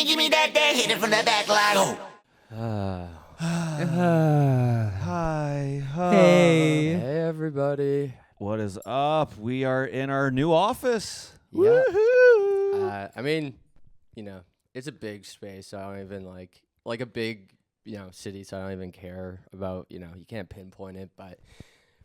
gimme that day, hit it from the back like, oh. Hi. Hey. Hey, everybody. What is up? We are in our new office. Yeah. Woohoo! I mean, it's a big space, so I don't even like a big, city, so I don't even care about, you can't pinpoint it, but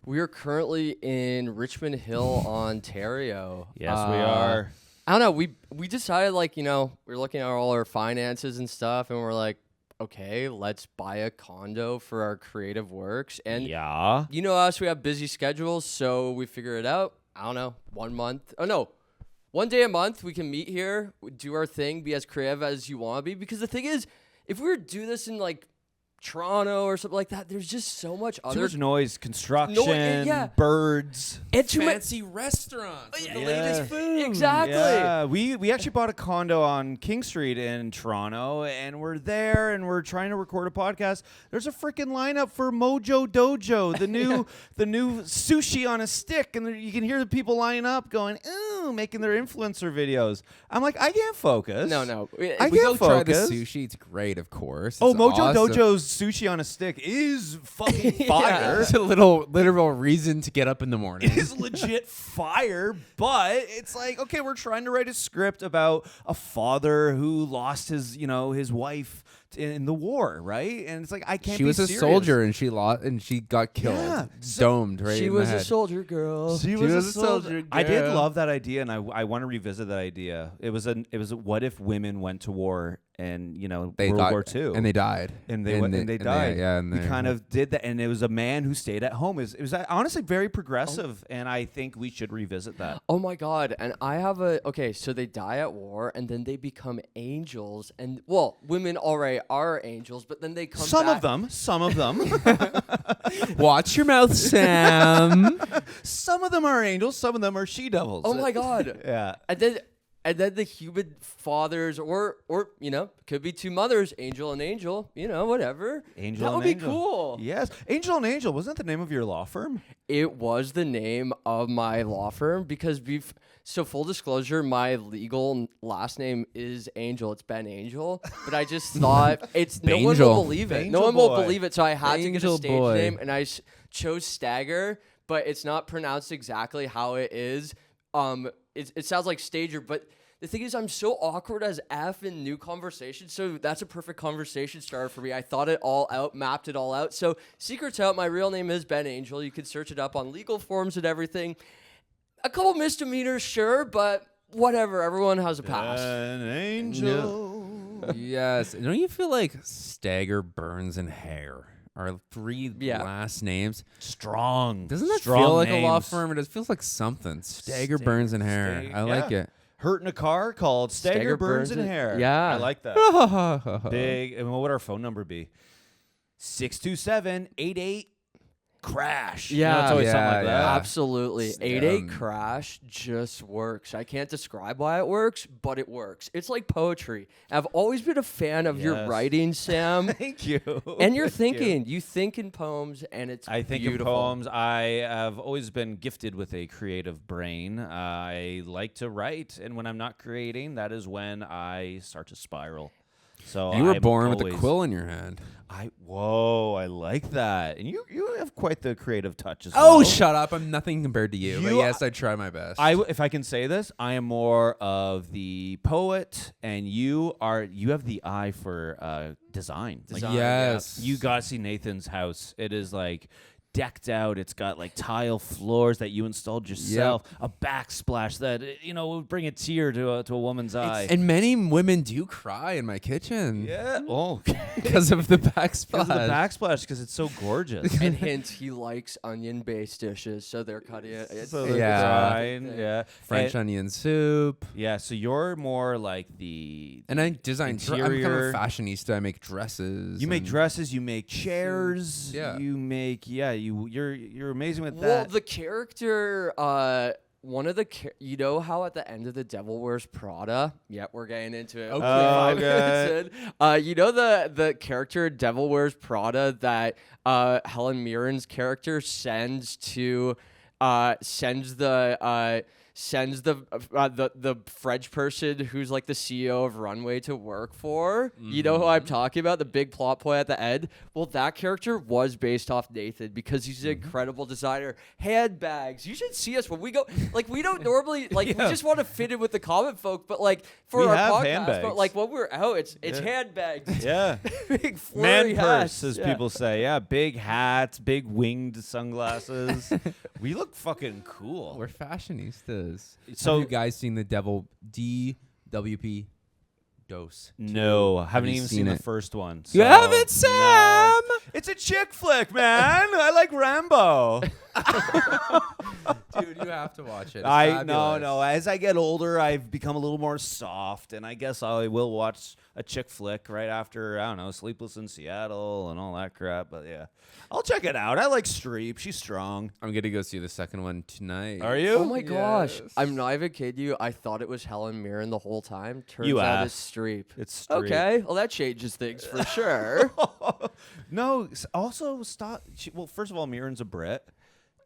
we are currently in Richmond Hill, Ontario. Yes, we are. I don't know. We decided, we're looking at all our finances and stuff, and we're like, okay, let's buy a condo for our creative works. And Yeah. you know us, we have busy schedules, so we figure it out. I don't know, 1 month. Oh, no. 1 day a month, we can meet here, do our thing, be as creative as you want to be. Because the thing is, if we were to do this in, Toronto or something like that, there's just so much Too other... much noise, construction, yeah. birds. And too Fancy restaurants with the latest food. Exactly. Yeah, we actually bought a condo on King Street in Toronto, and we're there, and we're trying to record a podcast. There's a freaking lineup for Mojo Dojo, the new the new sushi on a stick, and you can hear the people lining up, going, ooh, making their influencer videos. I'm like, I can't focus. No. I We go can't try the focus. sushi. It's great, of course. Oh, It's Mojo awesome. Dojo's sushi on a stick is fucking fire. It's a literal reason to get up in the morning. It is legit fire, but it's like, okay, we're trying to write a script about a father who lost his wife in the war, right? And it's like, I can't. She was a soldier and she lost and she got killed, Yeah. domed right. She in was the a head. soldier girl. She was a soldier I did girl. love that idea, and I want to revisit that idea. It was a what if women went to war and They World got, War II and they died, and they died. and we they- kind of did that, and it was a man who stayed at home. It was honestly very progressive, and I think we should revisit that. Oh my God. And I have so they die at war and then they become angels. And women already are angels, but then they come Some back. of them. Watch your mouth, Sam. Some of them are angels, some of them are she-devils. Oh my God. Yeah. And then the human fathers or could be two mothers, angel and angel, whatever. Angel that and would be Angel. cool. Yes. Angel and Angel. Wasn't that the name of your law firm? It was the name of my law firm because so full disclosure, my legal last name is Angel. It's Ben Angel, but I just thought no one Bangel. will believe it. Bangel No one will boy. believe it, so I had to get a Bangel stage boy. name, and I chose Stagger, but it's not pronounced exactly how it is. It sounds like Stager, but the thing is, I'm so awkward as F in new conversation, so that's a perfect conversation starter for me. I thought it all out, mapped it all out. So secret's out. My real name is Ben Angel. You can search it up on legal forms and everything. A couple misdemeanors, sure, but whatever. Everyone has a past. An angel. Yes. Don't you feel like Stagger, Burns, and Hare are three last names? Strong. Doesn't that Strong feel like names. a law firm? It feels like something. Stagger, Burns, and Hare. Stag- I like yeah. it. Hurt in a car called Stagger, Burns, and Hair. Yeah. I like that. Big. And what would our phone number be? 627-88 crash. Yeah. It's always something like Yeah, that. yeah. Absolutely. 8-8 crash just works. I can't describe why it works, but it works. It's like poetry. I've always been a fan of your Yes. writing, Sam. Thank you. And you're Thank you. thinking. You think in poems, and it's I think beautiful. in poems. I have always been gifted with a creative brain. I like to write, and when I'm not creating, that is when I start to spiral. So You were I'm born with a always- quill in your hand. I like that, and you have quite the creative touch as well. Oh, shut up. I'm nothing compared to you. But You- yes, I try my best. If I can say this, I am more of the poet, and you have the eye for design. Like, Design, yes. you gotta see Nathan's house. It is like decked out. It's got like tile floors that you installed yourself. A backsplash that would bring a tear to a woman's eye. And many women do cry in my kitchen. Yeah. Oh, Because of the backsplash. because of the backsplash, because it's so gorgeous. And hint, he likes onion-based dishes, so they're cutting it. It's So it's yeah. a fine, thing. yeah. French And- onion soup. Yeah, so you're more like the And I design. I'm kind of interior. a fashionista. I make dresses. You make and- dresses, you make chairs, Yeah. you make you're amazing with Well, that. the character, one of the, you know how at the end of The Devil Wears Prada? Yeah, we're getting into it. Okay. 5 Okay. minutes in. You know the character Devil Wears Prada that Helen Mirren's character sends to, sends the sends the French person who's like the CEO of Runway to work for. You know who I'm talking about? The big plot point at the end. Well, that character was based off Nathan because he's an incredible designer. Handbags. You should see us when we go. Like, we don't normally we just want to fit in with the common folk, but like for We our have podcast, handbags. but like when we're out, it's handbags. Yeah. Big Man flurry purse, hats. as Yeah. people say. Yeah, big hats, big winged sunglasses. We look fucking cool. We're fashionistas. So- have you guys seen the Devil DWP Dose? No, haven't you even seen seen the it? first one. You so- haven't, Sam? No. It's a chick flick, man. I like Rambo. Dude, you have to watch it. It's No. fabulous. As I get older, I've become a little more soft, and I guess I will watch a chick flick right after, I don't know, Sleepless in Seattle and all that crap. But yeah, I'll check it out. I like Streep. She's strong. I'm gonna go see the second one tonight. Are you? Oh my gosh. Yes. I'm not even kidding you. I thought it was Helen Mirren the whole time. Turns You out asked. it's Streep. It's Streep. Okay. Well, that changes things for sure. No, also stop. Well, first of all, Mirren's a Brit.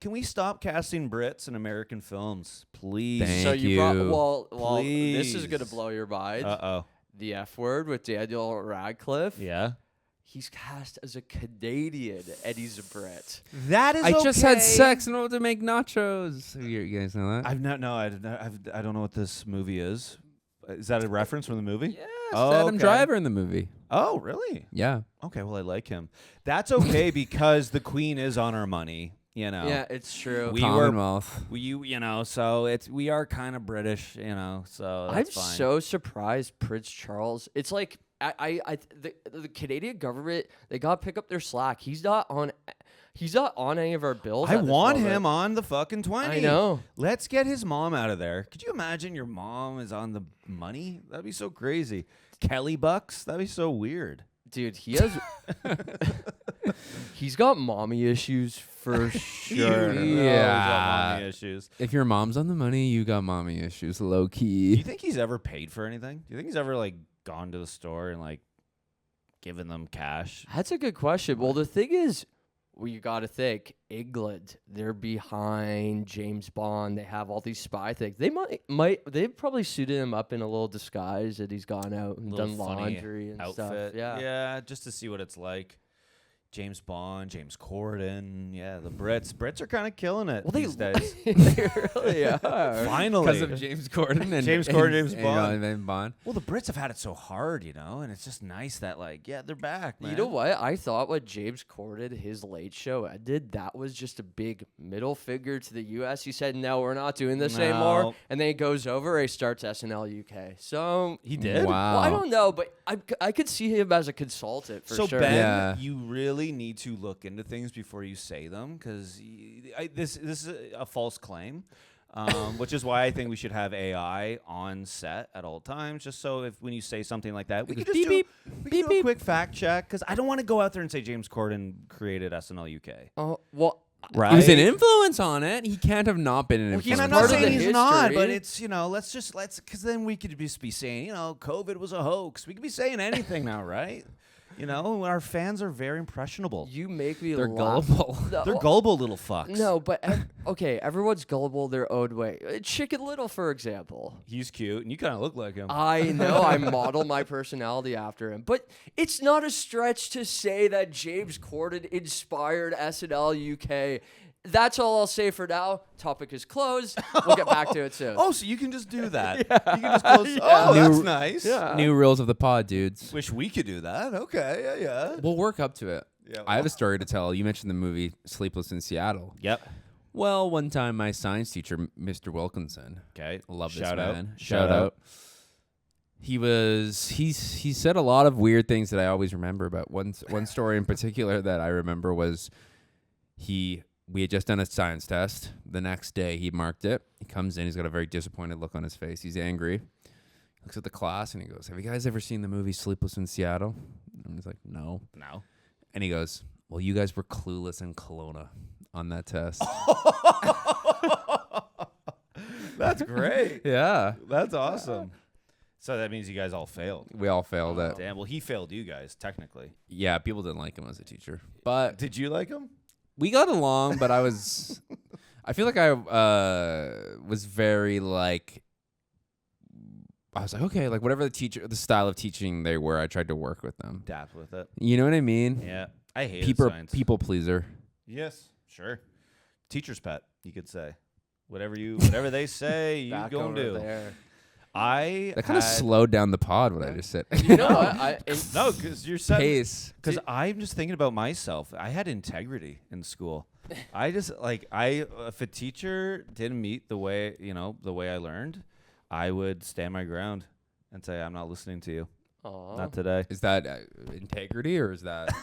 Can we stop casting Brits in American films, please? Thank So you brought, you. well, this is gonna Please. blow your mind. Uh-oh. The F word with Daniel Radcliffe. Yeah. He's cast as a Canadian, and he's a Brit. That is I just had okay. sex in order to make nachos. You guys know that? I've not. No, I don't know what this movie is. Is that a reference from the movie? Yes, Oh, Adam okay. Driver in the movie. Oh, really? Yeah. Okay. Well, I like him. That's okay because the Queen is on our money. You know. Yeah, it's true. We were- Commonwealth. You know. So we are kind of British. You know. So I'm that's fine. so surprised Prince Charles. It's like the Canadian government, they got to pick up their slack. He's not on any of our bills. I at this want moment. him on the fucking 20. I know. Let's get his mom out of there. Could you imagine your mom is on the money? That'd be so crazy. Kelly Bucks? That'd be so weird. Dude, he has he's got mommy issues for sure. You know he's got Yeah. mommy issues. If your mom's on the money, you got mommy issues, low Do you key. think he's ever paid for anything? Do you think he's ever like gone to the store and like given them cash? That's a good question. Well, the thing is, you got to think England. They're behind James Bond. They have all these spy things. They they've probably suited him up in a little disguise, and he's gone out and Little done funny laundry and outfit. stuff. Yeah. Yeah, just to see what it's like. James Bond, James Corden. Yeah, the Brits are kind of killing it Well, they these days. they really are. Finally. Because of James Corden and James Corden, James Bond. and Bond. Well, the Brits have had it so hard, you know, and it's just nice that, like, yeah, they're back, man. You know what? I thought when James Corden, his late show ended, that was just a big middle finger to the U.S. He said, no, we're not doing this anymore. No. And then he goes over, he starts SNL UK. So, He did? Wow. well, I don't know, but I could see him as a consultant for So sure. Ben, Yeah. you really need to look into things before you say them, because this is a false claim, which is why I think we should have AI on set at all times, just so if when you say something like that, we It can goes just beep, we beep, can do a beep. quick fact check, because I don't want to go out there and say James Corden created SNL UK. Oh, well, Right? He was an influence on it. He can't have not been an Well, influence. And I'm part not of the saying he's not, but history. it's, you know, let's because then we could just be saying, you know, COVID was a hoax. We could be saying anything now, right? You know, our fans are very impressionable. you make me They're laugh. gullible. No, They're gullible little fucks. No, but okay, everyone's gullible their own way. Chicken Little, for example. He's cute, and you kind of look like him. I know I model my personality after him, but it's not a stretch to say that James Corden inspired SNL UK. That's all I'll say for now. Topic is closed. We'll get back to it soon. Oh, so you can just do that. You can just close. Oh, that's nice. Yeah. New rules of the pod, dudes. Wish we could do that. Okay, yeah. We'll work up to it. Yeah, I have a story to tell. You mentioned the movie Sleepless in Seattle. Yep. Well, one time my science teacher, Mr. Wilkinson, Okay. love this Shout out. man. Shout Shout out. He said a lot of weird things that I always remember. But one story in particular that I remember was we had just done a science test. The next day he marked it. He comes in. He's got a very disappointed look on his face. He's angry. Looks at the class and he goes, "Have you guys ever seen the movie Sleepless in Seattle?" And he's like, "No." No. And he goes, "Well, you guys were clueless in Kelowna on that test." That's great. Yeah. That's awesome. So that means you guys all failed. We all failed it. Damn. Well, he failed you guys, technically. Yeah, people didn't like him as a teacher. But Did you like him? we got along, but I was I feel like I was very like, I was like, okay, like whatever the style of teaching they were, I tried to work with them. Adapt with it. You know what I mean? Yeah. I hate science. People pleaser. Yes, sure. Teacher's pet, you could say. Whatever they say, you Back go and over do. there. That kind of slowed down the pod. What I just said. You know what? No, because you're setting Pace. Because I'm just thinking about myself. I had integrity in school. I just if a teacher didn't meet the way I learned, I would stand my ground and say, I'm not listening to you. Aw. Not today. Is that integrity or is that?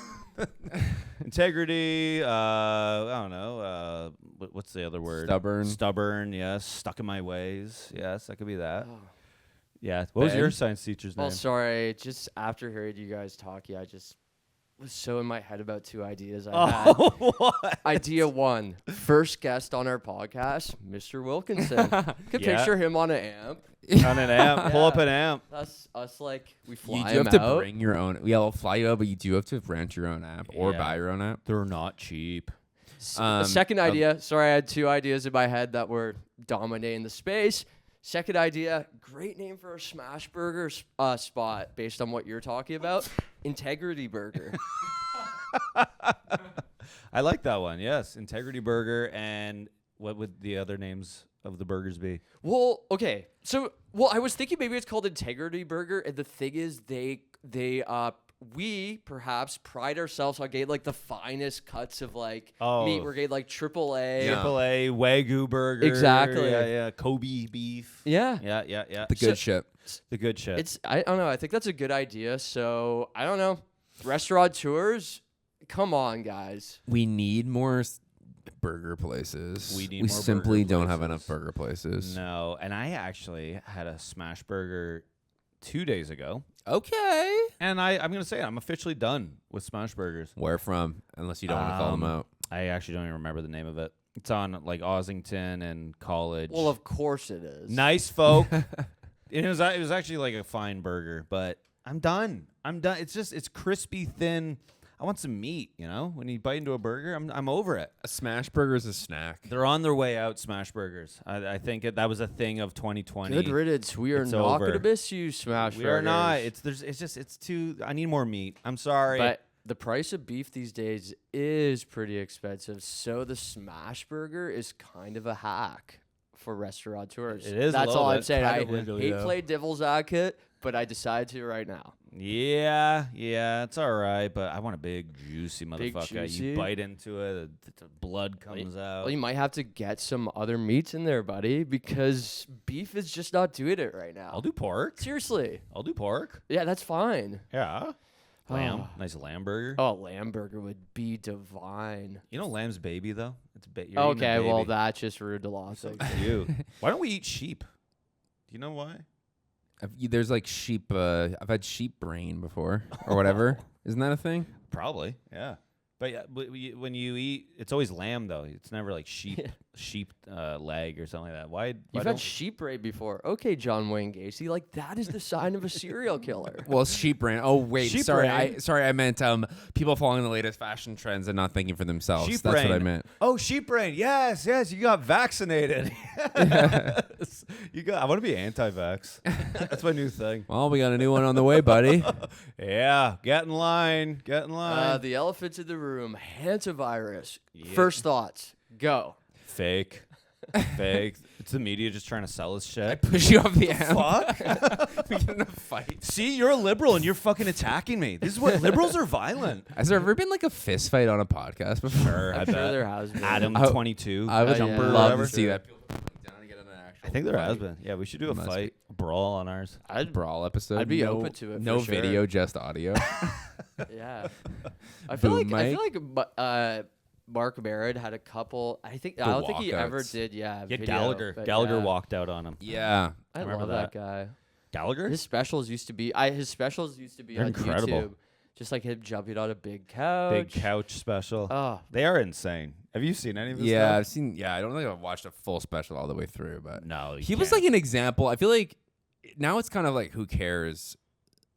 Integrity. I don't know. What's the other word? Stubborn. Stubborn. Yes. Stuck in my ways. Yes, that could be that. Oh. Yeah. What was Ben? your science teacher's Well, name? sorry. Just after hearing you guys talk, I just was so in my head about 2 ideas I had. What? Idea 1, first guest on our podcast, Mr. Wilkinson. Could Yeah. picture him on an amp. On an amp. Pull up an amp. That's us, like, we fly You do him have to out. bring your own. Yeah, we'll fly you out, but you do have to rent your own app or Yeah. buy your own app. They're not cheap. The second idea, sorry, I had 2 ideas in my head that were dominating the space. Second idea, great name for a smash burger spot based on what you're talking about. Integrity Burger. I like that one. Yes, Integrity Burger. And what would the other names of the burgers be? Well, okay. So, I was thinking maybe it's called Integrity Burger, and the thing is, we perhaps pride ourselves on getting like the finest cuts of like meat. We're getting like AAA. Yeah. AAA Wagyu burger. Exactly. Yeah. Kobe beef. Yeah. Yeah. The good shit. The good shit. It's I don't know. I think that's a good idea. So I don't know. Restaurateurs, come on, guys. We need more burger places. We need We more simply burger don't have places. enough burger places. No, and I actually had a smash burger 2 days ago. Okay. And I'm going to say I'm officially done with smash burgers. Where from? Unless you don't want to call them out. I actually don't even remember the name of it. It's on like Ossington and College. Well, of course it is. Nice folk. It was actually like a fine burger, but I'm done. It's crispy, thin. I want some meat, When you bite into a burger, I'm over it. A smash burger is a snack. They're on their way out, smash burgers. I think that was a thing of 2020. Good riddance. We are It's not over. going to miss you, Smash We are not. Burgers. It's too. I need more meat. I'm sorry. But the price of beef these days is pretty expensive. So the smash burger is kind of a hack for restaurateurs. It is a That's little all I'm bit. saying. I Kind of legally, hate yeah. play devil's advocate, but I decided to right now. Yeah, it's all right, but I want a big juicy Big, motherfucker. juicy? You bite into it, the blood comes out. Well, you might have to get some other meats in there, buddy, because beef is just not doing it right now. I'll do pork. Seriously. I'll do pork. Yeah, that's fine. Yeah. Lamb. Oh. Nice lamb burger. Oh, lamb burger would be divine. You know lamb's baby though? It's you're eating a Okay, well, baby. that's just rude to lots So of. cute. Why don't we eat sheep? Do you know why? There's like sheep. I've had sheep brain before or whatever. Isn't that a thing? Probably, yeah. But yeah, when you eat, it's always lamb though. It's never like sheep leg or something like that. Why You've don't- had sheep brain before. Okay, John Wayne Gacy. Like, that is the sign of a serial killer. Well, sheep brain. Oh wait, Sheep sorry. brain. I meant people following the latest fashion trends and not thinking for themselves. Sheep That's what I brain. meant. Oh, sheep brain. Yes, you got vaccinated. Yes. I want to be anti-vax. That's my new thing. Well, we got a new one on the way, buddy. Yeah, get in line. The elephant in the room, hantavirus. Yeah. First thoughts, go. Fake. It's the media just trying to sell us shit. Push you off the amp. Fuck. We get in a fight. See, you're a liberal and you're fucking attacking me. This is what liberals are violent. Has there ever been like a fist fight on a podcast before? Sure, I I'm sure bet. there has been. Adam I- 22. I would Jumper or love whatever. to see that. People down and get in an actual I think there has fight. been. Yeah, we should do a Must fight, a brawl on ours. I'd, Brawl episode. I'd be no, open to it. No for sure. video, just audio. Yeah. I feel Boom like Mark Barrett had a couple. I don't think he ever walkouts. did. Yeah. Yeah, video, Gallagher. but Gallagher yeah. walked out on him. Yeah. I remember love that that. guy. Gallagher? His specials used to be. They're They're on incredible. YouTube. Just like him jumping on a big couch. Big couch special. Oh, They are insane. Have you seen any of this Yeah, stuff? I've seen. Yeah, I don't think I've watched a full special all the way through, but No, you he was can't. like an example. I feel like now it's kind of like who cares.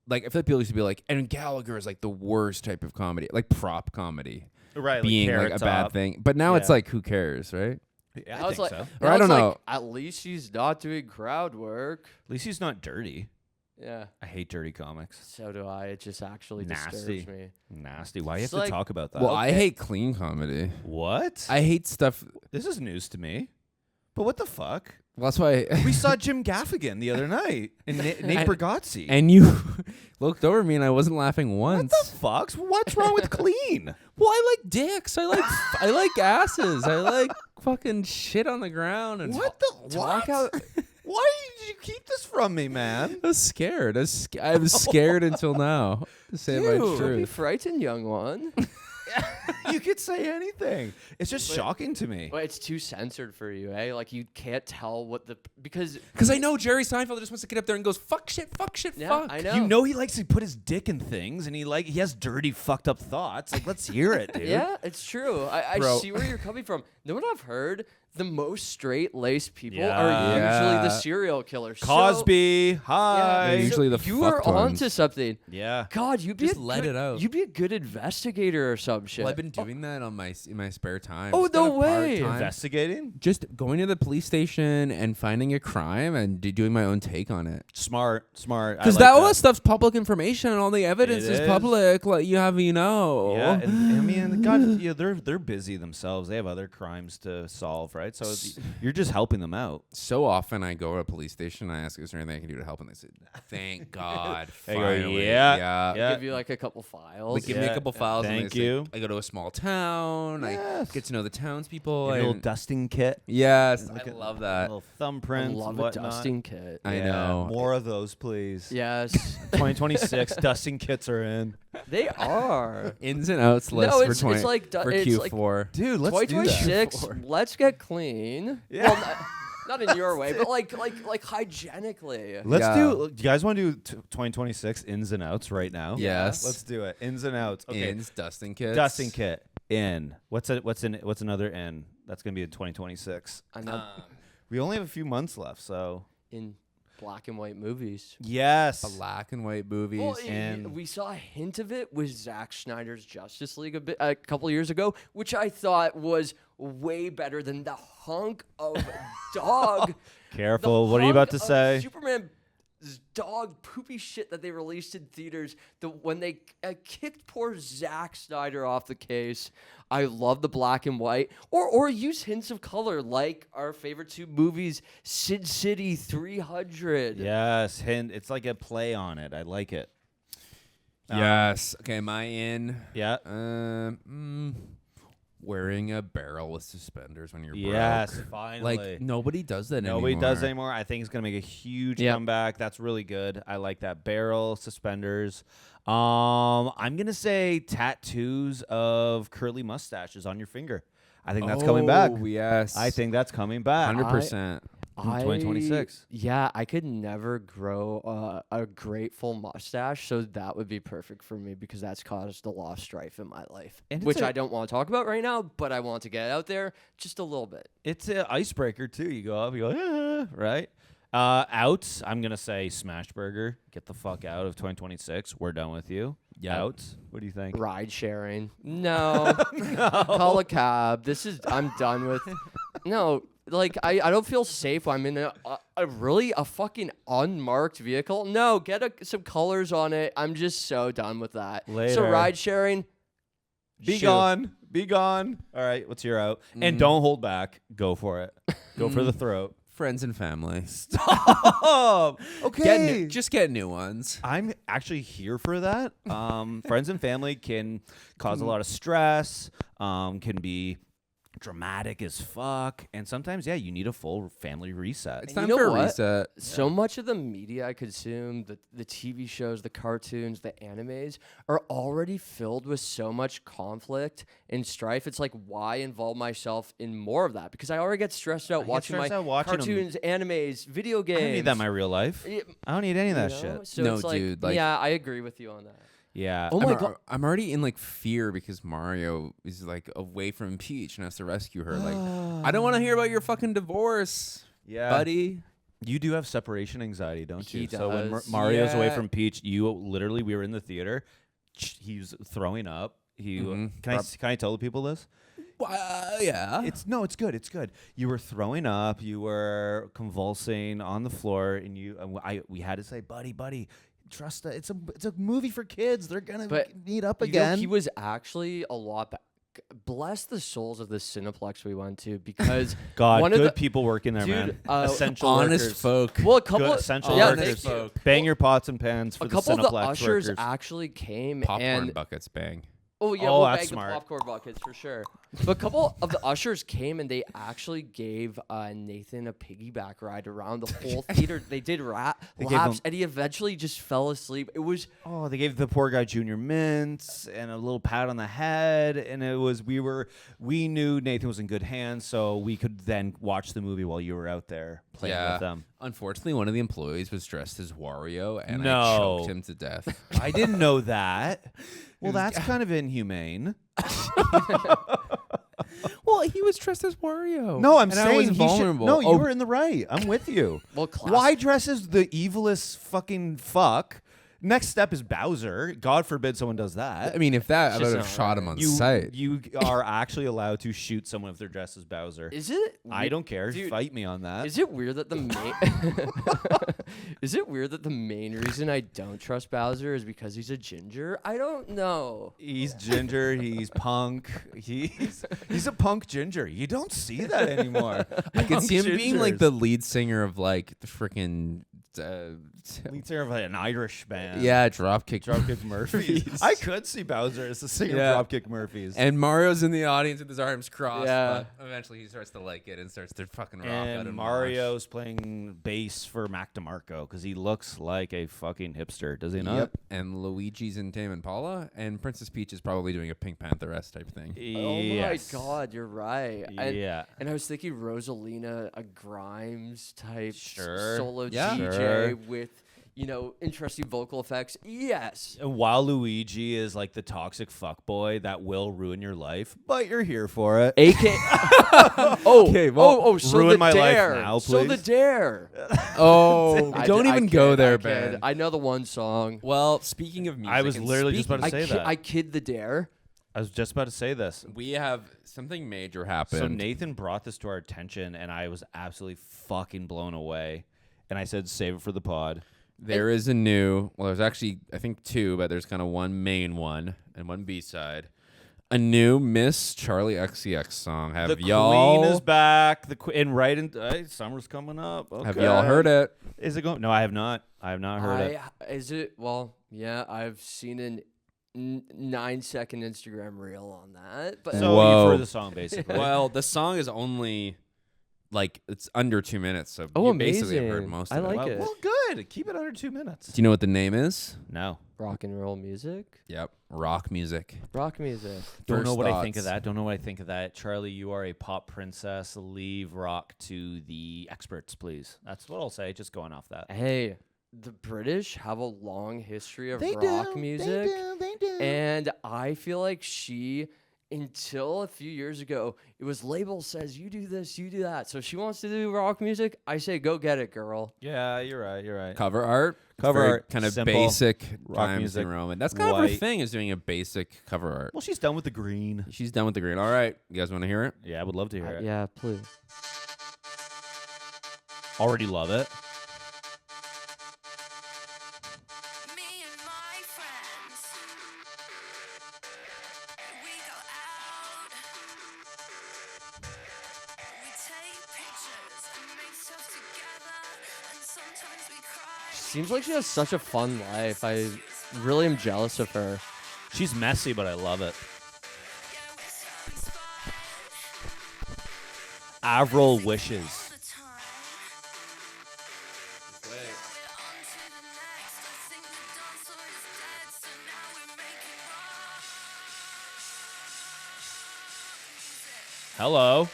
Like I feel like people used to be like, and Gallagher is like the worst type of comedy, like prop comedy, right, being like Carrot a bad Top. thing. But now it's Yeah. like who cares, right? Yeah, I was like, so. Or I don't know. At least she's not doing crowd work. At least he's not dirty. Yeah. I hate dirty comics. So do I. It just actually Nasty. disturbs me. Nasty. Why you It's have to like- talk about that? Well, I hate clean comedy. What? I hate stuff. This is news to me. But what the fuck? Well, that's why. We saw Jim Gaffigan the other night and Nate Bargatze. And you looked over at me and I wasn't laughing what once. the fuck? What's wrong with clean? Well, I like dicks. I like I like asses. I like fucking shit on the ground and What the Talk what? out. Why did you keep this from me, man? I was scared. I was scared until now. To say my Dude. Don't be truth. frightened, young one. You could say anything. It's just But- shocking to me. But it's too censored for you, eh? Like you can't tell what because Because I know Jerry Seinfeld just wants to get up there and goes fuck shit, fuck shit, yeah, fuck. I know. You know he likes to put his dick in things, and he has dirty, fucked up thoughts. Like, let's hear it, dude. Yeah, it's true. I Bro. see where you're coming from. Know what I've heard? The most straight-laced people Yeah. are usually the Yeah. serial killers. So- Cosby, yeah, hi. They're usually the you are fucked ones. onto something. Yeah. God, you'd be Just a let good, it out. You'd be a good investigator or some shit. Well, I've been doing that on in my spare time. Oh, Just kind no of way. part-time. Investigating? Just going to the police station and finding a crime and doing my own take on it. Smart. I Because like all that stuff's public information and all the evidence It is is. public. Like you have, you know. Yeah, and I mean, God, they're busy themselves. They have other crimes to solve, right? So you're just helping them out. So often I go to a police station and I ask, is there anything I can do to help? And they say, thank God. They go, finally. yeah. Give you like a couple files. They give me a Yeah. couple files. and Thank they say- you. I go to a small town. Yes. I get to know the townspeople. Your little and- dusting kit. yes, Look I at love that. Little thumbprints. I love and a whatnot. dusting kit. I Yeah, know. More of those, please. Yes, 2026 dusting kits are in. they are. Ins and outs list No, for it's 20, like for it's like Q4. Dude, let's do that. 2026. Let's get clean. Yeah. Well, not in your way, but like hygienically. Let's Yeah. do. You guys want to do 2026 ins and outs right now? Yes. Let's do it. Ins and outs. Okay. Ins, dusting kits. Dusting kit. In. What's another in? That's gonna be in 2026. I know. We only have a few months left, so In black and white movies. yes. Black and white movies. Well, and- we saw a hint of it with Zack Snyder's Justice League a couple years ago, which I thought was way better than the hunk of dog. Careful. the What are you about to hunk of say? Superman's dog poopy shit that they released in theaters. When they kicked poor Zack Snyder off the case. I love the black and white, or use hints of color like our favorite two movies, Sin City 300. Yes. Hint. It's like a play on it. I like it. yes. Okay, am I in? Yeah. Wearing a barrel with suspenders when you're Yes. broke. Finally. Like nobody does that Nobody anymore. does anymore. I think it's gonna make a huge Yep. comeback. That's really good. I like that. Barrel suspenders. I'm gonna say tattoos of curly mustaches on your finger. I think that's coming back. Oh, yes. I think that's coming back. 100%. 2026. Yeah, I could never grow a grateful mustache, so that would be perfect for me because that's caused a lot of strife in my life, And it's which a- I don't want to talk about right now, but I want to get out there just a little bit. It's an icebreaker too. You go up, you go, right? Outs. I'm gonna say Smashburger. Get the fuck out of 2026. We're done with you. Yep. Outs. What do you think? Ride sharing, no. Call a cab. I'm done with. No, like I don't feel safe. I'm in a fucking unmarked vehicle. No, get some colors on it. I'm just so done with that. So Later. ride sharing. Be shoot. gone. Be gone. All right. What's your out? And don't hold back. Go for it. Go for the throat. Friends and family. Stop. Okay. Just get new ones. I'm actually here for that. Friends and family can cause a lot of stress, can be dramatic as fuck, and sometimes, yeah, you need a full family reset. It's And time you know for a what? reset. So much of the media I consume, the TV shows, the cartoons, the animes, are already filled with so much conflict and strife. It's like, why involve myself in more of that? Because I already get stressed out get watching stressed my out watching 'em. cartoons, animes, video games. I don't need that in my real life. Yeah, I don't need any of that you know? shit. So No, it's like, dude, like- yeah, I agree with you on that. Yeah. Oh my god. I'm already in like fear because Mario is like away from Peach and has to rescue her. Like, I don't want to hear about your fucking divorce, Yeah. buddy. You do have separation anxiety, don't you? He So when does. Mario's away Yeah. from Peach, we were in the theater. He was throwing up. He Mhm. can I tell the people this? Yeah. It's good. It's good. You were throwing up. You were convulsing on the floor, and we had to say, buddy, trust that it's a movie for kids. They're gonna meet up again. He was actually a lot. Bless the souls of the Cineplex we went to, because God, one good of the people working there, man. dude, Essential honest workers. folk. well, a couple Good of essential yeah, workers. thank you. Bang your pots and pans for A the couple of Cineplex the ushers workers. actually came Popcorn and buckets bang. oh yeah, Oh, we'll that's bag the smart. popcorn buckets for sure. But a couple of the ushers came and they actually gave Nathan a piggyback ride around the whole theater. They did gave laps, him- and he eventually just fell asleep. It was Oh, they gave the poor guy junior mints and a little pat on the head, and it was we knew Nathan was in good hands, so we could then watch the movie while you were out there playing with them. Unfortunately, one of the employees was dressed as Wario, and I No. choked him to death. I didn't know that. Well, that's kind of inhumane. Well, he was dressed as Wario. No, I'm and saying I was he should- vulnerable. No, you were in the right. I'm with you. well, class- Why dress as the evilest fucking fuck? Next step is Bowser. God forbid someone does that. I mean, if that, I just would have not shot him right. on you sight. you are actually allowed to shoot someone if they're dressed as Bowser. Is it? I don't care. Dude, Fight me on that. Is it weird that the main is it weird that the main reason I don't trust Bowser is because he's a ginger? I don't know. He's ginger. He's punk. He's a punk ginger. You don't see that anymore. I could see him being like the Gingers. lead singer of like the freaking lead singer of an Irish band. Dropkick. Dropkick Murphys. I could see Bowser as the singer Yeah. of Dropkick Murphys. And Mario's in the audience with his arms crossed. Yeah. But eventually he starts to like it and starts to fucking rock out And and Mario's playing bass for Mac DeMarco because he looks like a fucking hipster, does he not? Yep. And Luigi's in Tame Impala, and Princess Peach is probably doing a Pink Panther-esque type thing. Oh Yes. my God, you're right. And, Yeah. and I was thinking Rosalina, a Grimes type Sure. solo Yeah. DJ Sure. with interesting vocal effects. Yes. And while Luigi is like the toxic fuckboy that will ruin your life, but you're here for it. AK. Okay, well, so ruin the my life dare. now, So the please. dare. Oh, I don't d- I even go kid, there, I kid. Ben. I know the one song. Well, speaking of music, I was and literally just speaking- about to say that. I kid the dare. I was just about to say this. We have something major happen. So Nathan brought this to our attention, and I was absolutely fucking blown away. And I said, save it for the pod. There is a new, well, there's actually, I think two, but there's kind of one main one and one B-side. A new Miss Charlie XCX song. Have The y'all Queen is back. Summer's coming up. Okay. have y'all heard it? Is it going? No, I have not. I have not heard it. Is it? Well, yeah, I've seen an 9-second Instagram reel on that. But So Whoa. you've heard the song, basically. Well, the song is only like it's under 2 minutes, so Oh, you basically have heard amazing. most I of it. like well, it. well, good. Keep it under 2 minutes. Do you know what the name is? No. rock and roll music, Yep, rock music. rock music. Don't know First what I think of thoughts. that. Don't know what I think of that. Charlie, you are a pop princess. Leave rock to the experts, please. That's what I'll say. Just going off that. Hey, the British have a long history of rock music, They do. and I feel like she, until a few years ago, it was label says you do this, you do that. So if she wants to do rock music, I say go get it, girl. Yeah, you're right. You're right. Cover art. Cover Very art, kind of simple, basic rock Times music, New Roman. That's kind of her white. thing, is doing a basic cover art. Well, she's done with the green. She's done with the green. All right, you guys want to hear it? Yeah, I would love to hear it. Yeah, please. Already love it. Me and my friends, we go out, we take pictures and make stuff together, and sometimes we cry. Seems like she has such a fun life. I really am jealous of her. She's messy, but I love it. Yeah, we're satisfied Avril wishes. all the time. We're on to the next. I think the dance floor is dead, so now we're making rock music. Hello.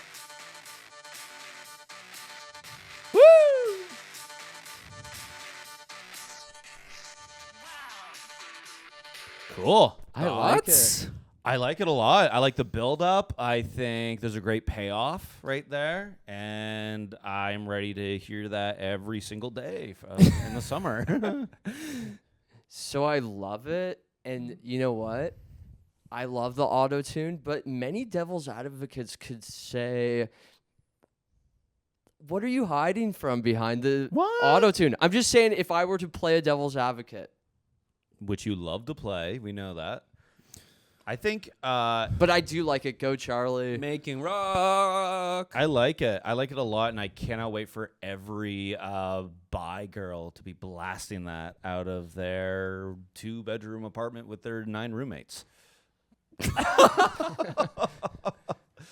Cool. I like it. What? I like it a lot. I like the build up. I think there's a great payoff right there, and I'm ready to hear that every single day in the summer. So I love it, and you know what? I love the auto tune, but many devil's advocates could say, what are you hiding from behind the What? auto tune? I'm just saying, if I were to play a devil's advocate, Which you love to play. We know that. I think but I do like it. Go Charlie. Making rock. I like it. I like it a lot, and I cannot wait for every bi girl to be blasting that out of their 2-bedroom apartment with their 9 roommates.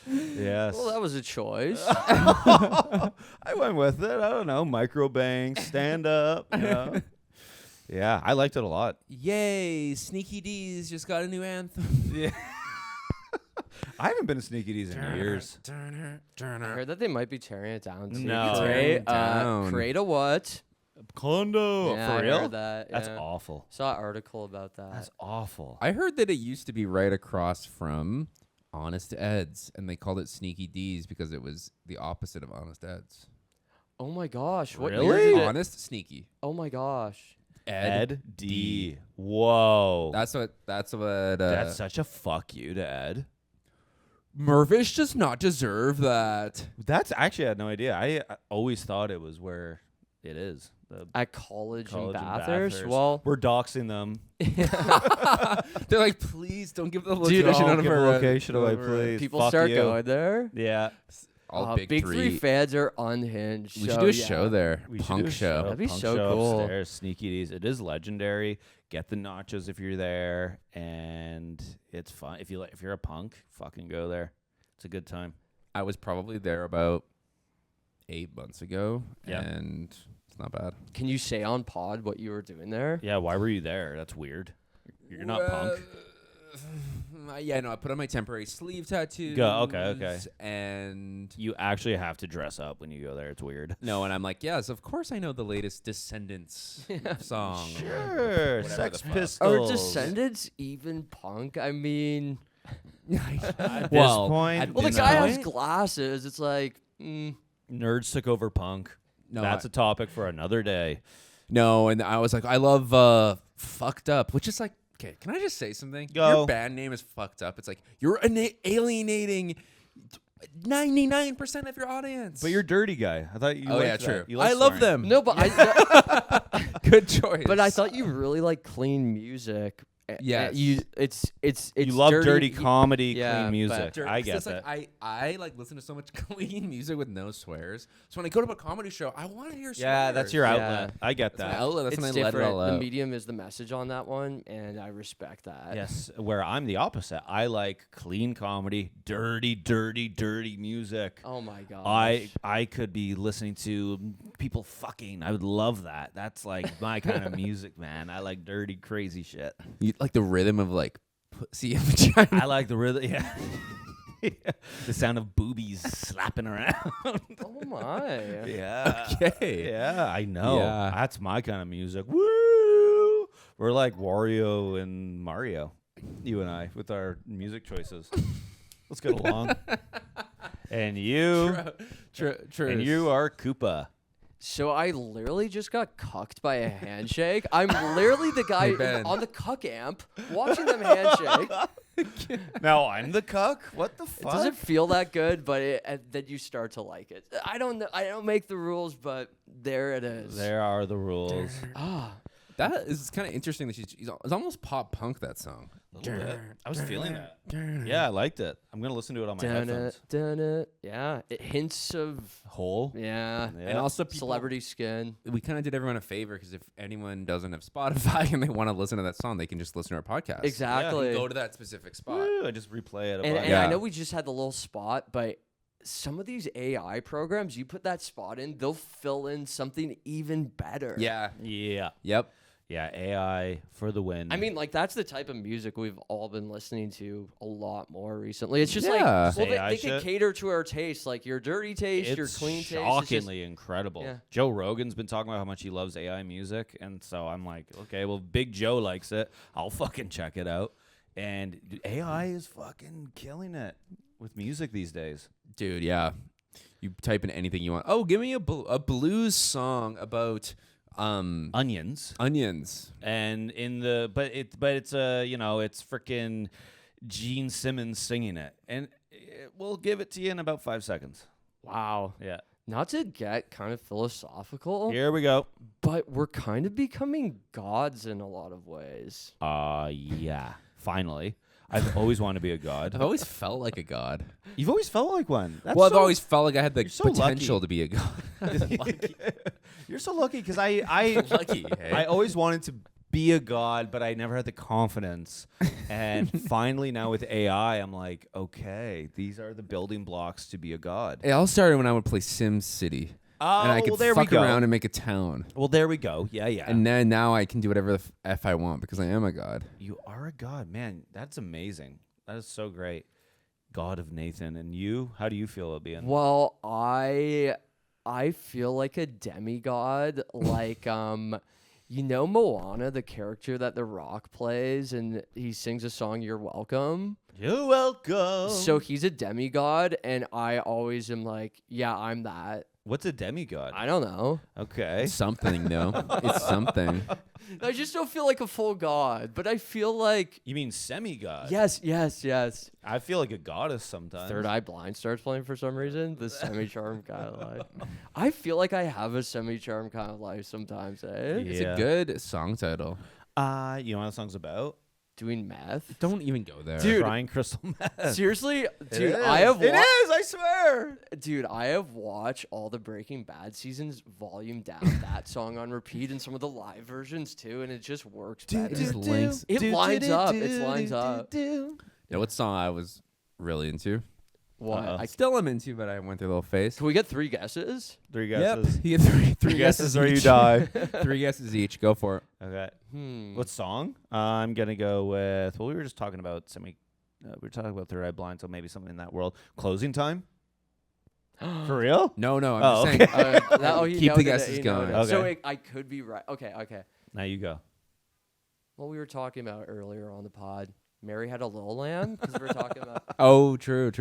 Yes. Well, that was a choice. I went with it. I don't know. Microbank, stand up. You know? Yeah, I liked it a lot. Yay! Sneaky D's just got a new anthem. Yeah. I haven't been to Sneaky D's in years. I heard that they might be tearing it down. Too. No. Create, Down. create a what? Condo. Yeah, For I real? heard that. That's yeah. awful. Saw an article about that. That's awful. I heard that it used to be right across from Honest Ed's, and they called it Sneaky D's because it was the opposite of Honest Ed's. Oh my gosh! What Really? year did it- Honest, sneaky. Oh my gosh! Ed D. Whoa. That's what. That's such a fuck you to Ed. Mervish does not deserve that. That's actually, I had no idea. I always thought it was where it is. The At college, college in in Bathurst. Bathurst. Well, We're doxing them. They're like, please don't give the Dude, location Don't out of give our the location away, please. people Fuck start you. going there. Yeah. All Big Three fans are unhinged. We so should do a yeah. show there. We should Punk do a show. That'd be Punk so show cool. Upstairs, Sneaky D's. It is legendary. Get the nachos if you're there, and it's fun. If you're a punk, fucking go there. It's a good time. I was probably there about 8 months ago, Yeah. and it's not bad. Can you say on pod what you were doing there? Yeah, why were you there? That's weird. You're not punk. Yeah, no, I put on my temporary sleeve tattoos. Okay. And You actually have to dress up when you go there. It's weird. no, and I'm like, yes, of course I know the latest Descendants song. Sure, Whatever Sex the fuck. Pistols. Are Descendants even punk? I mean, At Well, this point, at well, the this guy has point- glasses. It's like, nerds took over punk. No, That's a topic for another day. No, and I was like, I love Fucked Up, which is like, okay, can I just say something? Go. Your band name is Fucked Up. It's like, you're alienating 99% of your audience. But you're a dirty guy. I thought you. Oh, liked yeah, that. true. You like I love swearing. them. no, but I, Good choice. but I thought you really like clean music. Yes. It's You love dirty y- comedy, yeah, clean music. but Dirt- I 'cause get it's that. like I like listen to so much clean music with no swears. So when I go to a comedy show, I want to hear swears. Yeah, that's your Yeah. outlet. I get That's my that. outlet. That's It's when I let it different. all The out. medium is the message on that one, and I respect that. Yes, where I'm the opposite. I like clean comedy, dirty, dirty, dirty music. Oh my gosh. I could be listening to people fucking. I would love that. That's like my kind of music, man. I like dirty, crazy shit. You like the rhythm of like pussy and vagina. I like the rhythm. Yeah. The sound of boobies slapping around. Oh my. Yeah. Okay. Yeah, I know. Yeah. That's my kind of music. Woo! We're like Wario and Mario, you and I, with our music choices. Let's get along. And you, True. and you are Koopa. So I literally just got cucked by a handshake. I'm literally the guy Ben. on the cuck amp watching them handshake. Now I'm the cuck. What the It fuck? doesn't feel that good, but then you start to like it. I don't know. I don't make the rules, but there it is. There are the rules. Ah, That is kind of interesting that it's almost pop punk, that song. I was feeling that. Yeah, I liked it. I'm gonna listen to it on my dun headphones. it, dun it. Yeah, it hints of Hole. yeah, Yeah. And also people, celebrity skin. we kind of did everyone a favor because if anyone doesn't have Spotify and they want to listen to that song, they can just listen to our podcast. Exactly. Go to that specific spot. Woo, I just replay it. And I Yeah. know we just had the little spot, but some of these AI programs, you put that spot in, they'll fill in something even better. Yeah. Yeah. Yep. Yeah. AI for the win. I mean, like, that's the type of music we've all been listening to a lot more recently. It's just Yeah. like, well, AI they can shit? cater to our taste, like your dirty taste, it's your clean taste. It's just- shockingly incredible. Yeah. Joe Rogan's been talking about how much he loves AI music, and so I'm like, okay, well, Big Joe likes it. I'll fucking check it out. And dude, AI is fucking killing it with music these days. Dude, yeah. You type in anything you want. Oh, give me a blues song about Onions. onions. And in the but it's you know, it's freaking Gene Simmons singing it, and we'll give it to you in about 5 seconds. Wow. Yeah. Not to get kind of philosophical, Here we go. but we're kind of becoming gods in a lot of ways. Yeah. Finally. I've always wanted to be a god. I've always felt like a god. You've always felt like one. That's Well, I've so- always felt like I had the you're so potential lucky. to be a god. You're so lucky because I Lucky, hey? I always wanted to be a god, but I never had the confidence. And finally, now with AI, I'm like, okay, these are the building blocks to be a god. It all started when I would play Sim City. Oh, and I could well, there we fuck go. around and make a town. Well, there we go. Yeah, yeah. And then now I can do whatever the F I want because I am a god. You are a god, man. That's amazing. That is so great. God of Nathan. And you? How do you feel about being? Well, I feel like a demigod, like you know Moana, the character that The Rock plays, and he sings a song "You're Welcome." You're welcome. So he's a demigod, and I always am like, yeah, I'm that. What's a demigod? I don't know. Okay. It's something, though. It's something. I just don't feel like a full god, but I feel like You mean semi-god? yes. I feel like a goddess sometimes. Third Eye Blind starts playing for some reason. The semi-charm kind of life. I feel like I have a semi-charm kind of life sometimes, eh? It's Yeah. a good song title. You know what the song's about? Doing meth. Don't even go there. Dude. Crying crystal meth. Seriously, It dude, is. I have It is, I swear. Dude, I have watched all the Breaking Bad seasons, volume down, that song on repeat, and some of the live versions too, and it just works better. Just links. It lines up. It lines up. You know what song I was really into? What? Uh-oh. I still am into, but I went through a little phase. Can we get 3 guesses? 3 guesses. You get three Three guesses or you each. die. 3 guesses each. Go for it. Okay. Hmm. What song? I'm gonna go with. Well, we were just talking about we were talking about Third Eye Blind, so maybe something in that world. Closing time. For real? No, I'm Oh, just saying. He Keep the noted it, guesses he noted going. it. So Okay. I could be right. Okay. Now you go. What we were talking about earlier on the pod. Mary had a little lamb because we were talking about. Oh, true.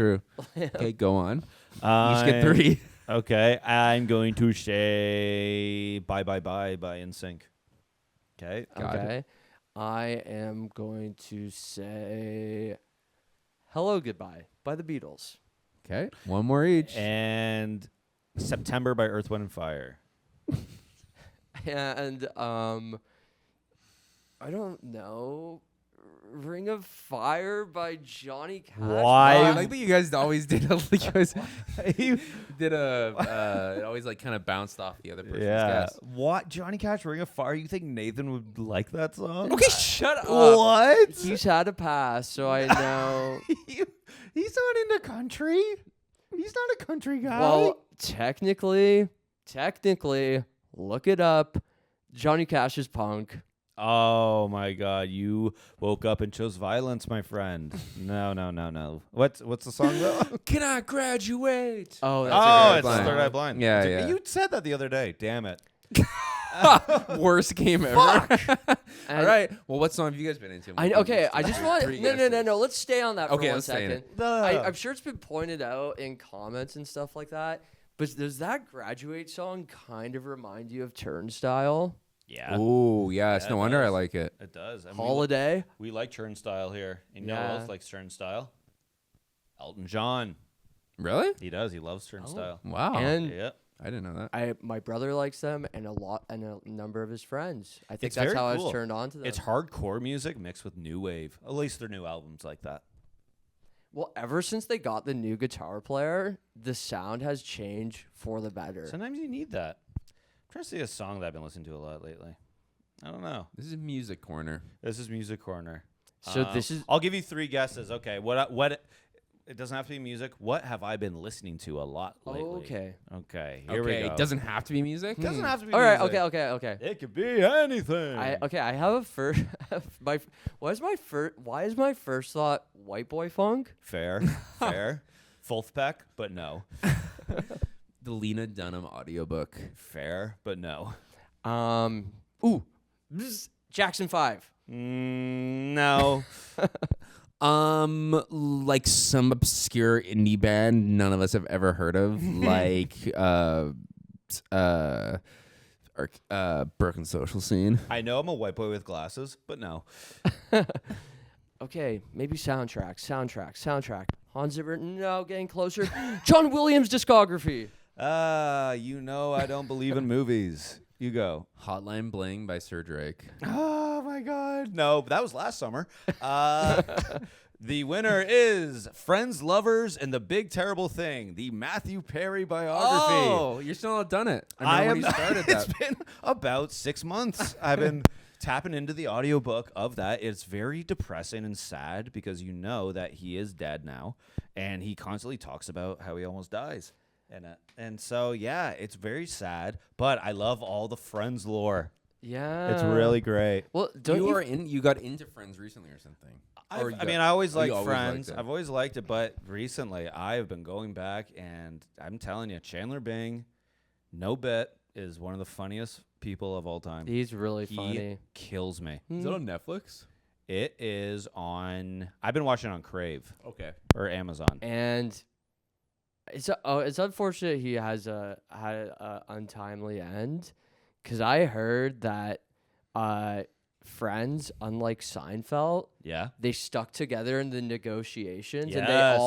Okay, go on. You just get 3. Okay, I'm going to say "Bye Bye Bye" by NSYNC. Okay. Got it. Okay. I am going to say "Hello Goodbye" by the Beatles. Okay, 1 more each. And "September" by Earth, Wind and Fire. And I don't know. Ring of Fire by Johnny Cash. Why? I like that you guys always did a you guys did it always like kind of bounced off the other person's guess. What? Johnny Cash, "Ring of Fire"? You think Nathan would like that song? Okay, shut up. What? He's had a pass, so I know. He's not into country. He's not a country guy. Well, technically, look it up. Johnny Cash is punk. oh my God, you woke up and chose violence, my friend. No. What's the song though? Can I graduate? Oh, that's Oh, a it's great Third song. Eye Blind. Yeah, It's- yeah. You said that the other day. Damn it. Worst game ever. All And right. Well, what song have you guys been into? Okay, I just want 3 no. guesses. Let's stay on that for Okay, one let's stay in second. it. I'm sure it's been pointed out in comments and stuff like that. But does that "Graduate" song kind of remind you of Turnstile? Yeah. Ooh, yes. Yeah, no it wonder I does. like it. It does. And Holiday. we like Turnstile here. And you know Yeah. who else likes Turnstile? Elton John. Really? He does. He loves Turnstile. Wow. And Yeah. I didn't know that. my brother likes them, and a number of his friends. I think It's that's very how I cool. was turned on to them. It's hardcore music mixed with new wave. At least their new albums like that. Well, ever since they got the new guitar player, the sound has changed for the better. Sometimes you need that. I'm trying to see a song that I've been listening to a lot lately. I don't know. This is Music Corner. This is Music Corner. So this is I'll give you 3 guesses. Okay. What? It doesn't have to be music. What have I been listening to a lot lately? okay. Okay. Here we Okay, go. it doesn't have to be music. Doesn't have to be All right. music. Okay. It could be anything. I have a first. Why is my first thought white boy funk? Fair. Fulfpeck, but no. The Lena Dunham audiobook. Fair, but no. Jackson 5. No. Like some obscure indie band none of us have ever heard of, like Broken Social Scene. I know I'm a white boy with glasses, but no. Okay, maybe soundtrack. Hans Zimmer, no, getting closer. John Williams discography. I don't believe in movies. You go. Hotline Bling by Sir Drake. Oh my God. No, but that was last summer. The winner is Friends, Lovers, and the Big Terrible Thing, the Matthew Perry biography. Oh, you're still not done it. I remember when you started It's that. been about 6 months. I've been tapping into the audiobook of that. It's very depressing and sad because you know that he is dead now, and he constantly talks about how he almost dies. And so, yeah, it's very sad, but I love all the Friends lore. Yeah. It's really great. Well, don't you You got into Friends recently or something? Or you I got- mean, I always or you liked always Friends. liked it? I've always liked it, but recently I've been going back, and I'm telling you, Chandler Bing, no bit, is one of the funniest people of all time. He's really He funny. kills me. Is it on Netflix? It is on. I've been watching it on Crave Okay. or Amazon. And it's unfortunate he has had a untimely end, because I heard that Friends, unlike Seinfeld, Yeah. they stuck together in the negotiations, and Yes.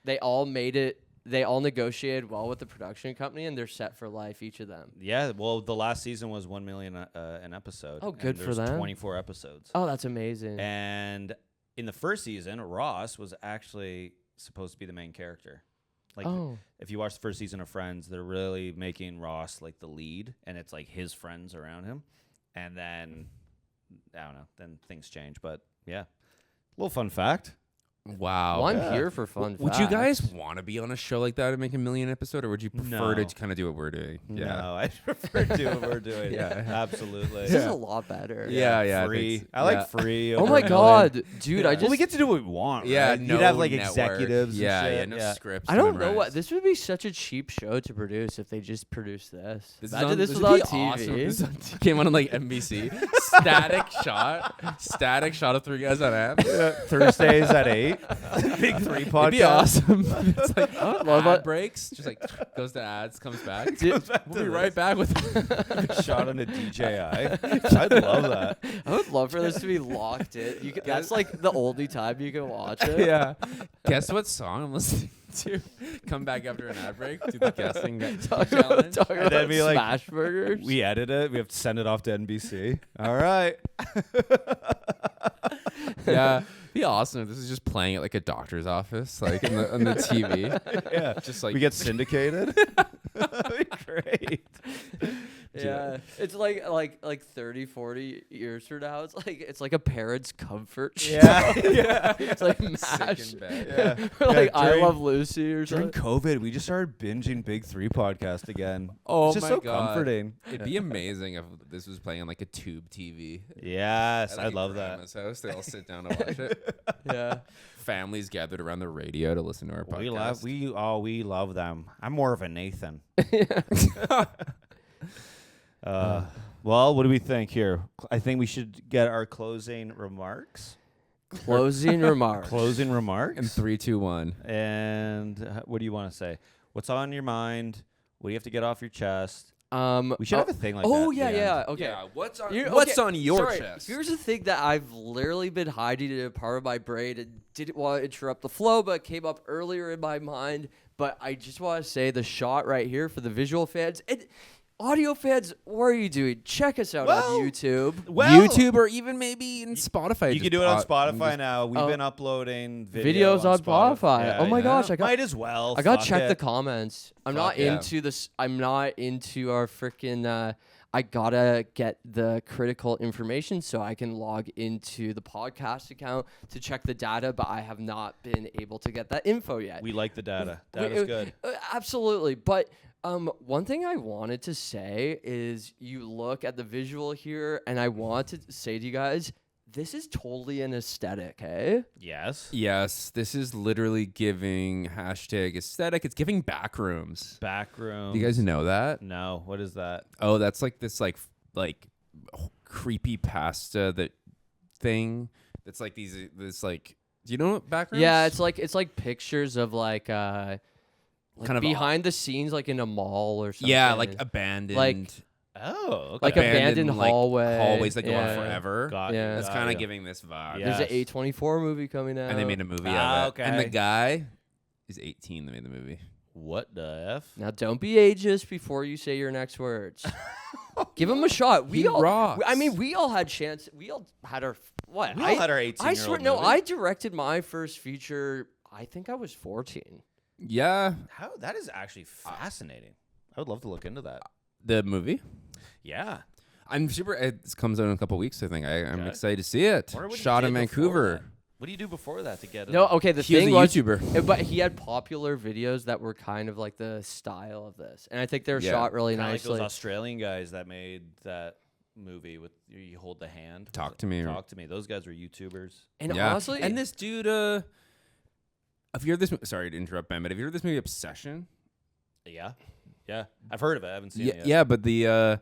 they all made it. They all negotiated well with the production company, and they're set for life, each of them. Yeah. Well, the last season was 1 million an episode. Oh, and good for there's them. 24 episodes. Oh, that's amazing. And in the first season, Ross was actually supposed to be the main character. Like, Oh. if you watch the first season of Friends, they're really making Ross like the lead, and it's like his friends around him. And then, I don't know, then things change. But yeah, little fun fact. Wow. Well, I'm yeah. here for fun. Would you guys facts. want to be on a show like that and make $1 million episode, or would you prefer No. to kind of do what we're doing? No, I prefer to do what we're doing. Yeah. Absolutely. This is a lot better. Yeah, I think Free. so. I like Yeah. free. Oh over my $1 million. God, dude! I Well, just we get to do what we want. Yeah, right? no You'd have like network. executives. Yeah, and yeah, shit. no scripts. I to don't know what memorize. this would be such a cheap show to produce if they just produced this. This Imagine is on, this was would on be TV. awesome. This came on like NBC. Static shot of three guys on amp. Thursdays at 8. Big 3 podcast. It'd be awesome. It's like love ad it. breaks, just like goes to ads, comes back. Dude, We'll be right back with. Shot on a DJI. I'd love that. I would love for this to be locked in. You could, that's like the only time you can watch it. Yeah. Guess what song I'm listening to? Come back after an ad break. Do the guessing challenge. Talking And then about be like, smash burgers. We edit it. We have to send it off to NBC. All right. Yeah. Be awesome if this is just playing at like a doctor's office, like on the TV. Yeah. Just like We get syndicated. That'd be great. Yeah, it's like 30, 40 years from now. It's like a parent's comfort show. Yeah. It's like sick MASH. in bed. Yeah. Or like Yeah, I during- Love Lucy or During something. COVID, we just started binging Big 3 podcast again. Oh it's just my so God. comforting. It'd be amazing if this was playing on like a tube TV. Yes, At, like, I'd a love that. grandma's house, they all sit down to watch it. Yeah. Families gathered around the radio to listen to our podcast. We love them. I'm more of a Nathan. Well, what do we think here? I think we should get our closing remarks. Closing remarks. Closing remarks. In 3, 2, 1. And what do you want to say? What's on your mind? What do you have to get off your chest? We should have a thing like that. Oh at yeah, the yeah. end. Okay. Yeah, what's on You're- what's okay, on your sorry, chest? Here's the thing that I've literally been hiding in a part of my brain and didn't want to interrupt the flow, but it came up earlier in my mind. But I just want to say the shot right here for the visual fans and audio fans. What are you doing? Check us out Well, on YouTube. Well, YouTube or even maybe in Spotify. you just can do it on pop- Spotify just- now. We've Oh. been uploading videos on Spotify. Yeah, Oh my gosh, I got- might as well. I gotta Fuck check it. the comments. I'm not Fuck yeah. into this. I'm not into our freaking. I gotta get the critical information so I can log into the podcast account to check the data, but I have not been able to get that info yet. We like the data. That We- is good. Absolutely. But one thing I wanted to say is you look at the visual here, and I want to say to you guys, this is totally an aesthetic, eh? Yes. Yes, this is literally giving hashtag aesthetic. It's giving backrooms. Backroom. Do you guys know that? No. What is that? Oh, that's like this like creepy pasta that thing. That's like this like. Do you know what backrooms? Yeah, it's like pictures of like Kind of behind the scenes, like in a mall or something. yeah, like abandoned. Oh, okay. Like abandoned like, hallway. hallways that go on Yeah. forever. Got Yeah. you, That's got kind of you. giving this vibe. Yeah. There's Yes. an A24 movie coming out. And they made a movie Ah, of it. And the okay. guy is 18 that made the movie. What the F? Now, don't be ageist before you say your next words. Give him a shot. He rocks. I mean, we all had chance. We all had our what? We all had our 18-year-old I swear, no. movie. I directed my first feature. I think I was 14. Yeah. How that is actually fascinating. I would love to look into that. The movie? Yeah. I'm super. It comes out in a couple weeks, I think. I'm Okay. excited to see it. Wonder what he Shot did in before Vancouver. that. What do you do before that to get? No, okay. The He was thing a was, YouTuber. but he had popular videos that were kind of like the style of this, and I think they're Yeah. shot really Kinda like nicely. those Australian guys that made that movie with you hold the hand. Talk to me. Talk to me. Those guys were YouTubers. and Yeah. honestly, And this dude, have you heard this? Sorry to interrupt, Ben, but have you heard this movie Obsession? Yeah. Yeah. I've heard of it. I haven't seen it yet. Yeah, but the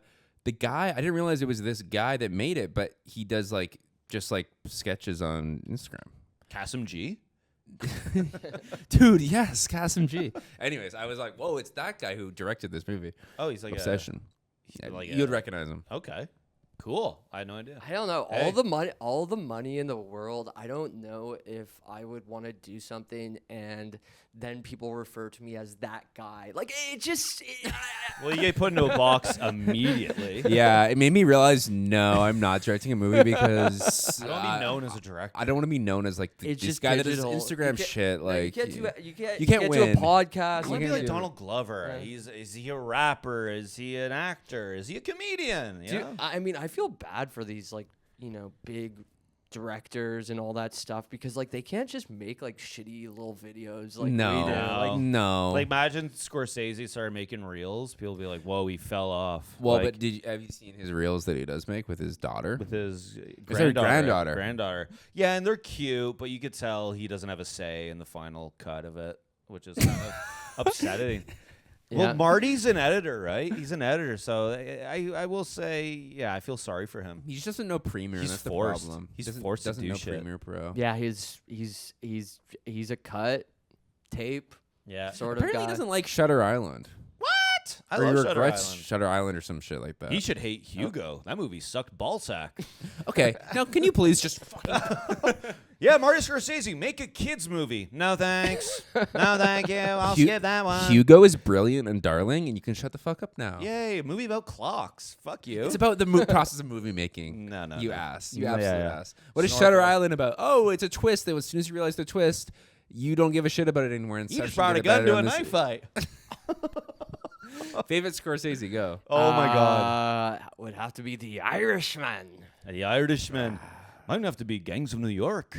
guy, I didn't realize it was this guy that made it, but he does like just like sketches on Instagram. Kasim G. Dude, yes, Kasim G. Anyways, I was like, whoa, it's that guy who directed this movie, Oh, he's like Obsession. he's Yeah, like you'd recognize him. Okay. Cool. I had no idea. I don't know. Hey. All the money in the world. I don't know if I would want to do something and then people refer to me as that guy. Like it just. Well, you get put into a box immediately. Yeah, it made me realize, no, I'm not directing a movie because I don't want to be known as a director. I don't want to be known as like It's this just guy that does digital. Instagram You can't- shit. no, Like you can't do it. you can't do win. a podcast. I You want to be can't like do- Donald Glover. Yeah. Is he a rapper? Is he an actor? Is he a comedian? You Dude, know? I mean, I feel bad for these like big directors and all that stuff because like they can't just make like shitty little videos like no, we do. Like, no. Like imagine Scorsese started making reels. People would be like, "Whoa, he fell off." well, Like, but have you seen his reels that he does make with his daughter? with his their granddaughter. granddaughter. Yeah, and they're cute, but you could tell he doesn't have a say in the final cut of it, which is kind of upsetting. Yeah. Well, Marty's an editor, right? He's an editor, so I will say, yeah, I feel sorry for him. He just doesn't know Premiere. He's and that's forced. the problem. He's doesn't, forced to doesn't do know shit. Premiere Pro. yeah, he's a cut tape Yeah, sort Apparently, of he guy. doesn't like Shutter Island. What? I Or love he Shutter regrets Island. Shutter Island or some shit like that. He should hate Hugo. That movie sucked ballsack. Okay, now can you please just fucking Yeah, Marty Scorsese, make a kids movie. No thanks. No thank you. I'll Hu- skip that one. Hugo is brilliant and darling, and you can shut the fuck up now. Yay, a movie about clocks. Fuck you. It's about the process of movie making. No, no, You no. asked. You Yeah, absolutely yeah. asked. What is Snorkel. Shutter Island about? Oh, it's a twist. That as soon as you realize the twist, you don't give a shit about it anymore. And You such just brought a gun to a knife fight. Favorite Scorsese, go. Oh my god. Would have to be The Irishman. The Irishman. Might have to be Gangs of New York.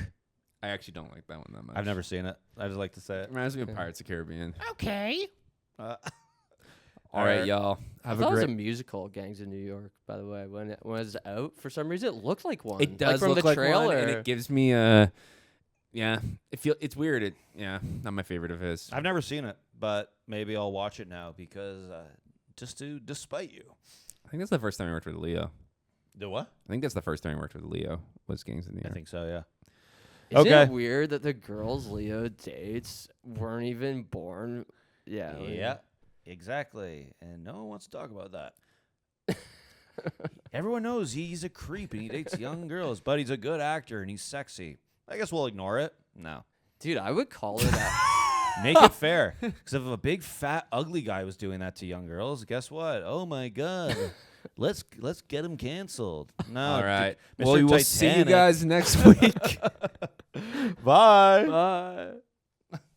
I actually don't like that one that much. I've never seen it. I just like to say it. Reminds me of Pirates of the Caribbean. Okay. All right, y'all. I Have thought a it was great. a musical, Gangs of New York. By the way, when it was out, for some reason it looked like one. It does like from look the like trailer. one, and it gives me a. Yeah, it's weird. Not my favorite of his. I've never seen it, but maybe I'll watch it now because just to despite you. I think that's the first time I worked with Leo. The what? I think that's the first time I worked with Leo was Gangs of New I York. think so, yeah. Isn't Okay. it weird that the girls Leo dates weren't even born? Yeah. like- Yeah, exactly. And no one wants to talk about that. Everyone knows he's a creep and he dates young girls, but he's a good actor and he's sexy. I guess we'll ignore it. No. Dude, I would call it that. Make it fair. Because if a big, fat, ugly guy was doing that to young girls, guess what? Oh, my God. Let's get him canceled. No. All right. Mr. Well, we will see you Titanic. guys next week. Bye. Bye.